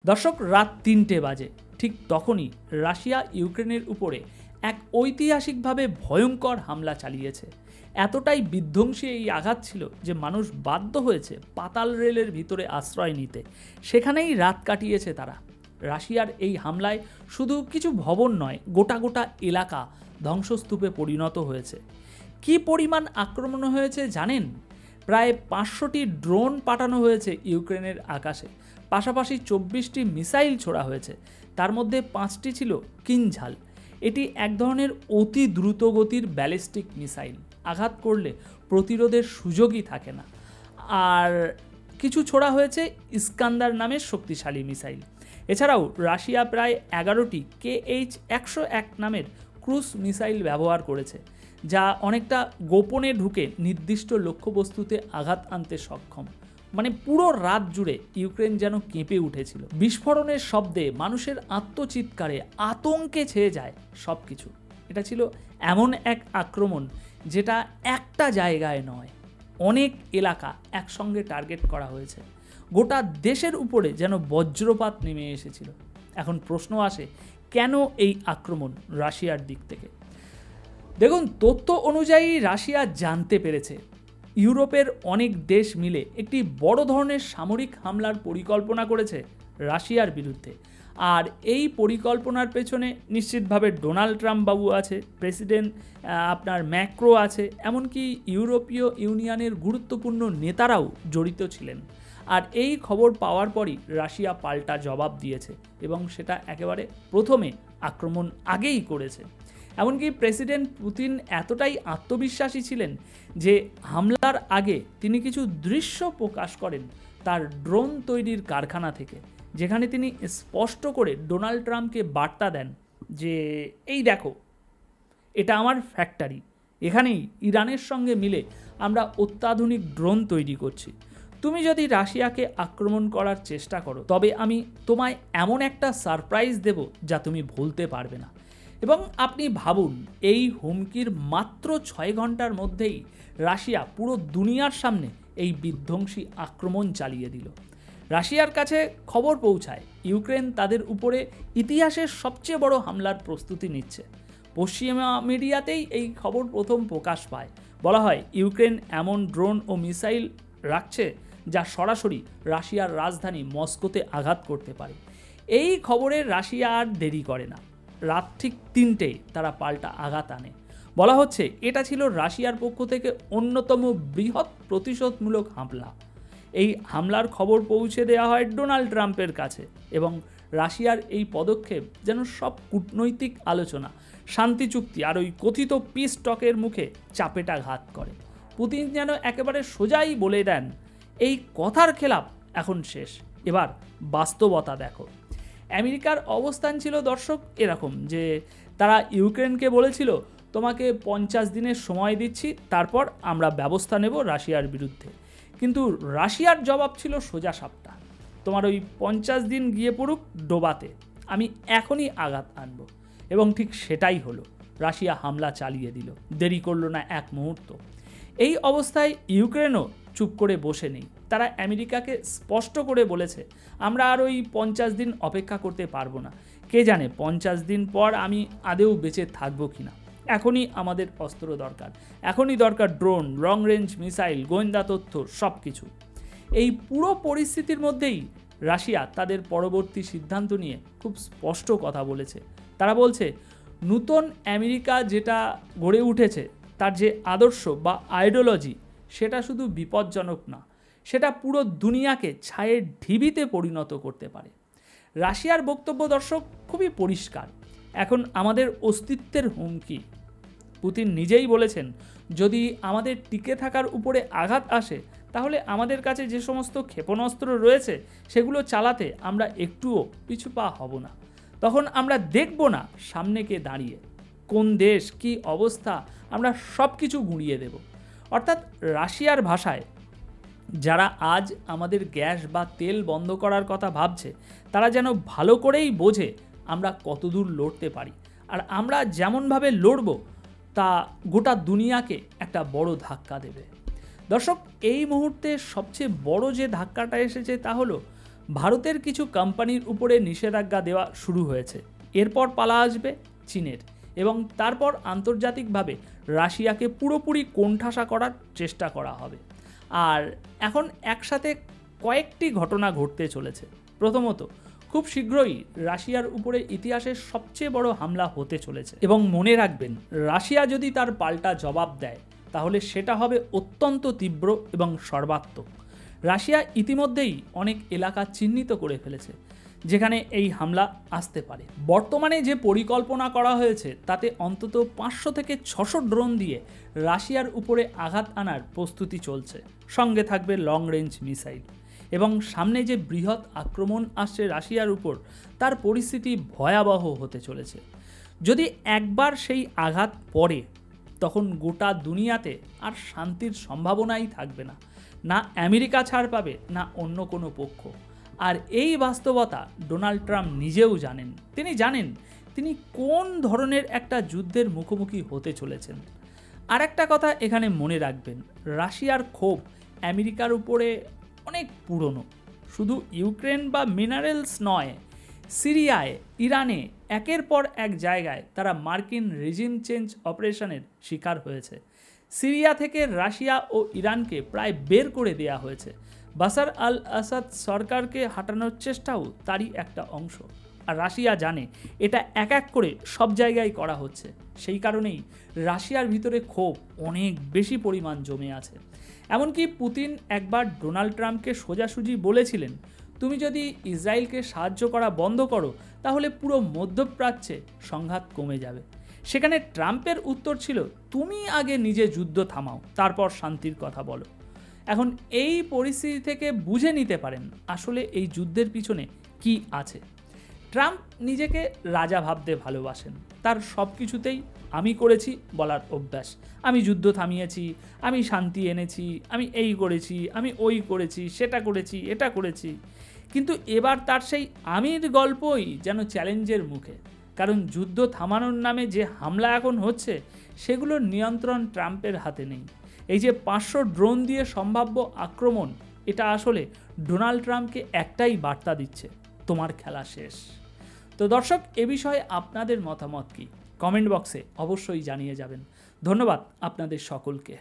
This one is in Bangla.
দর্শক, রাত ৩টে বাজে। ঠিক তখনই রাশিয়া ইউক্রেনের উপরে এক ঐতিহাসিকভাবে ভয়ঙ্কর হামলা চালিয়েছে। এতটাই বিধ্বংসী এই আঘাত ছিল যে মানুষ বাধ্য হয়েছে পাতাল রেলের ভিতরে আশ্রয় নিতে। সেখানেই রাত কাটিয়েছে তারা। রাশিয়ার এই হামলায় শুধু কিছু ভবন নয়, গোটা গোটা এলাকা ধ্বংসস্তূপে পরিণত হয়েছে। কী পরিমাণ আক্রমণ হয়েছে জানেন? প্রায় 500টি ড্রোন পাঠানো হয়েছে ইউক্রেনের আকাশে, পাশাপাশি 24টি মিসাইল ছোড়া হয়েছে। তার মধ্যে 5টি ছিল কিনঝাল। এটি এক ধরনের অতি দ্রুতগতির ব্যালিস্টিক মিসাইল। আঘাত করলে প্রতিরোধের সুযোগই থাকে না। আর কিছু ছোড়া হয়েছে ইস্কান্দার নামের শক্তিশালী মিসাইল। এছাড়াও রাশিয়া প্রায় 11টি KH-101 নামের ক্রুজ মিসাইল ব্যবহার করেছে, যা অনেকটা গোপনে ঢুকে নির্দিষ্ট লক্ষ্যবস্তুতে আঘাত আনতে সক্ষম। মানে পুরো রাত জুড়ে ইউক্রেন যেন কেঁপে উঠেছিল। বিস্ফোরণের শব্দে, মানুষের আত্মচিৎকারে, আতঙ্কে ছেয়ে যায় সব কিছু। এটা ছিল এমন এক আক্রমণ যেটা একটা জায়গায় নয়, অনেক এলাকা একসঙ্গে টার্গেট করা হয়েছে। গোটা দেশের উপরে যেন বজ্রপাত নেমে এসেছিল। এখন প্রশ্ন আসে, কেন এই আক্রমণ রাশিয়ার দিক থেকে? দেখুন, তথ্য অনুযায়ী রাশিয়া জানতে পেরেছে ইউরোপের অনেক দেশ মিলে একটি বড় ধরনের সামরিক হামলার পরিকল্পনা করেছে রাশিয়ার বিরুদ্ধে। আর এই পরিকল্পনার পেছনে নিশ্চিতভাবে ডোনাল্ড ট্রাম্প বাবু আছে, প্রেসিডেন্ট আপনার ম্যাক্রো আছে, এমনকি ইউরোপীয় ইউনিয়নের গুরুত্বপূর্ণ নেতারাও জড়িত ছিলেন। আর এই খবর পাওয়ার পরই রাশিয়া পাল্টা জবাব দিয়েছে, এবং সেটা একেবারে প্রথমে আক্রমণ আগেই করেছে। এমনকি প্রেসিডেন্ট পুতিন এতটাই আত্মবিশ্বাসী ছিলেন যে হামলার আগে তিনি কিছু দৃশ্য প্রকাশ করেন তার ড্রোন তৈরির কারখানা থেকে, যেখানে তিনি স্পষ্ট করে ডোনাল্ড ট্রাম্পকে বার্তা দেন যে এই দেখো, এটা আমার ফ্যাক্টরি, এখানেই ইরানের সঙ্গে মিলে আমরা অত্যাধুনিক ড্রোন তৈরি করছি। তুমি যদি রাশিয়াকে আক্রমণ করার চেষ্টা করো, তবে আমি তোমায় এমন একটা সারপ্রাইজ দেব যা তুমি ভুলতে পারবে না। এবং আপনি ভাবুন, এই হুমকির মাত্র 6 ঘন্টার মধ্যেই রাশিয়া পুরো দুনিয়ার সামনে এই বিধ্বংসী আক্রমণ চালিয়ে দিল। রাশিয়ার কাছে খবর পৌঁছায় ইউক্রেন তাদের উপরে ইতিহাসের সবচেয়ে বড় হামলার প্রস্তুতি নিচ্ছে। পশ্চিমা মিডিয়াতেই এই খবর প্রথম প্রকাশ পায়। বলা হয় ইউক্রেন এমন ড্রোন ও মিসাইল রাখছে যা সরাসরি রাশিয়ার রাজধানী মস্কোতে আঘাত করতে পারে। এই খবরে রাশিয়া আর দেরি করে না। রাত ঠিক 3টেয় তারা পাল্টা আঘাত আনে। বলা হচ্ছে এটা ছিল রাশিয়ার পক্ষ থেকে অন্যতম বৃহৎ প্রতিশোধমূলক হামলা। এই হামলার খবর পৌঁছে দেওয়া হয় ডোনাল্ড ট্রাম্পের কাছে, এবং রাশিয়ার এই পদক্ষেপ যেন সব কূটনৈতিক আলোচনা, শান্তি চুক্তি আর ওই কথিত পিস টকের মুখে চাপেটাঘাত করে। পুতিন যেন একেবারে সোজাই বলে দেন, এই কথার খেলাপ এখন শেষ, এবার বাস্তবতা দেখো। আমেরিকার অবস্থান ছিল দর্শক এরকম যে তারা ইউক্রেনকে বলেছিল, তোমাকে 50 দিনের সময় দিচ্ছি, তারপর আমরা ব্যবস্থা নেব রাশিয়ার বিরুদ্ধে। কিন্তু রাশিয়ার জবাব ছিল সোজা সাপটা, তোমার ওই 50 দিন গিয়ে পড়ুক ডোবাতে, আমি এখনই আঘাত আনব। এবং ঠিক সেটাই হলো, রাশিয়া হামলা চালিয়ে দিল, দেরি করলো না এক মুহূর্ত। এই অবস্থায় ইউক্রেনও চুপ করে বসে নেই। তারা আমেরিকাকে স্পষ্ট করে বলেছে, আমরা আর ওই 50 দিন অপেক্ষা করতে পারবো না। কে জানে 50 দিন পর আমি আদেও বেঁচে থাকবো কিনা। এখনই আমাদের অস্ত্র দরকার, এখনই দরকার ড্রোন, লং রেঞ্জ মিসাইল, গোয়েন্দা তথ্য, সব কিছু। এই পুরো পরিস্থিতির মধ্যেই রাশিয়া তাদের পরবর্তী সিদ্ধান্ত নিয়ে খুব স্পষ্ট কথা বলেছে। তারা বলছে, নূতন আমেরিকা যেটা গড়ে উঠেছে, তার যে আদর্শ বা আইডিওলজি, সেটা শুধু বিপজ্জনক না, সেটা পুরো দুনিয়াকে ছায়ের ঢিবিতে পরিণত করতে পারে। রাশিয়ার বক্তব্য দর্শক খুবই পরিষ্কার, এখন আমাদের অস্তিত্বের হুমকি। পুতিন নিজেই বলেছেন, যদি আমাদের টিকে থাকার উপরে আঘাত আসে, তাহলে আমাদের কাছে যে সমস্ত ক্ষেপণাস্ত্র রয়েছে সেগুলো চালাতে আমরা একটুও পিছু পা হব না। তখন আমরা দেখব না সামনে কে দাঁড়িয়ে, কোন দেশ, কি অবস্থা, আমরা সব কিছু গুঁড়িয়ে দেব। অর্থাৎ রাশিয়ার ভাষায়, যারা আজ আমাদের গ্যাস বা তেল বন্ধ করার কথা ভাবছে, তারা যেন ভালো করেই বোঝে আমরা কতদূর লড়তে পারি। আর আমরা যেমনভাবে লড়ব তা গোটা দুনিয়াকে একটা বড় ধাক্কা দেবে। দর্শক, এই মুহূর্তে সবচেয়ে বড় যে ধাক্কাটা এসেছে তা হলো ভারতের কিছু কোম্পানির উপরে নিষেধাজ্ঞা দেওয়া শুরু হয়েছে। এরপর পালা আসবে চীনের, এবং তারপর আন্তর্জাতিকভাবে রাশিয়াকে পুরোপুরি কোণঠাসা করার চেষ্টা করা হবে। আর এখন একসাথে কয়েকটি ঘটনা ঘটতে চলেছে। প্রথমত, খুব শীঘ্রই রাশিয়ার উপরে ইতিহাসের সবচেয়ে বড় হামলা হতে চলেছে, এবং মনে রাখবেন, রাশিয়া যদি তার পাল্টা জবাব দেয় তাহলে সেটা হবে অত্যন্ত তীব্র এবং সর্বাত্মক। রাশিয়া ইতিমধ্যেই অনেক এলাকা চিহ্নিত করে ফেলেছে যেখানে এই হামলা আসতে পারে। বর্তমানে যে পরিকল্পনা করা হয়েছে তাতে অন্তত 500 থেকে 600 ড্রোন দিয়ে রাশিয়ার উপরে আঘাত আনার প্রস্তুতি চলছে। সঙ্গে থাকবে লং রেঞ্জ মিসাইল, এবং সামনে যে বৃহৎ আক্রমণ আসছে রাশিয়ার উপর, তার পরিস্থিতি ভয়াবহ হতে চলেছে। যদি একবার সেই আঘাত পড়ে, তখন গোটা দুনিয়াতে আর শান্তির সম্ভাবনাই থাকবে না। না আমেরিকা ছাড় পাবে, না অন্য কোনো পক্ষ। আর এই বাস্তবতা ডোনাল্ড ট্রাম্প নিজেও জানেন। তিনি জানেন তিনি কোন ধরনের একটা যুদ্ধের মুখোমুখি হতে চলেছেন। আর একটা কথা এখানে মনে রাখবেন, রাশিয়ার ক্ষোভ আমেরিকার উপরে অনেক পুরনো। শুধু ইউক্রেন বা মিনারেলস নয়, সিরিয়ায়, ইরানে একের পর এক জায়গায় তারা মার্কিন রেজিম চেঞ্জ অপারেশনের শিকার হয়েছে। সিরিয়া থেকে রাশিয়া ও ইরানকে প্রায় বের করে দেয়া হয়েছে। বাশার আল আসাদ সরকারকে হাঁটানোর চেষ্টাও তারই একটা অংশ। আর রাশিয়া জানে এটা এক এক করে সব জায়গায় করা হচ্ছে। সেই কারণেই রাশিয়ার ভিতরে ক্ষোভ অনেক বেশি পরিমাণ জমে আছে। এমনকি পুতিন একবার ডোনাল্ড ট্রাম্পকে সোজাসুজি বলেছিলেন, তুমি যদি ইসরায়েলকে সাহায্য করা বন্ধ করো তাহলে পুরো মধ্যপ্রাচ্যে সংঘাত কমে যাবে। সেখানে ট্রাম্পের উত্তর ছিল, তুমি আগে নিজে যুদ্ধ থামাও, তারপর শান্তির কথা বলো। এখন এই পরিস্থিতি থেকে বুঝে নিতে পারেন আসলে এই যুদ্ধের পিছনে কি আছে। ট্রাম্প নিজেকে রাজা ভাবতে ভালোবাসেন। তার সব কিছুতেই আমি করেছি বলার অভ্যাস। আমি যুদ্ধ থামিয়েছি, আমি শান্তি এনেছি, আমি এই করেছি, আমি ওই করেছি, সেটা করেছি, এটা করেছি। কিন্তু এবার তার সেই আমির গল্পই যেন চ্যালেঞ্জের মুখে। কারণ যুদ্ধ থামানোর নামে যে হামলা এখন হচ্ছে, সেগুলোর নিয়ন্ত্রণ ট্রাম্পের হাতে নেই। এই যে 500 ড্রোন দিয়ে সম্ভাব্য আক্রমণ, এটা আসলে ডোনাল্ড ট্রাম্পকে একটাই বার্তা দিচ্ছে, তোমার খেলা শেষ। তো দর্শক, এ বিষয়ে আপনাদের মতামত কি? কমেন্ট বক্সে অবশ্যই জানিয়ে যাবেন। ধন্যবাদ আপনাদের সকলকে।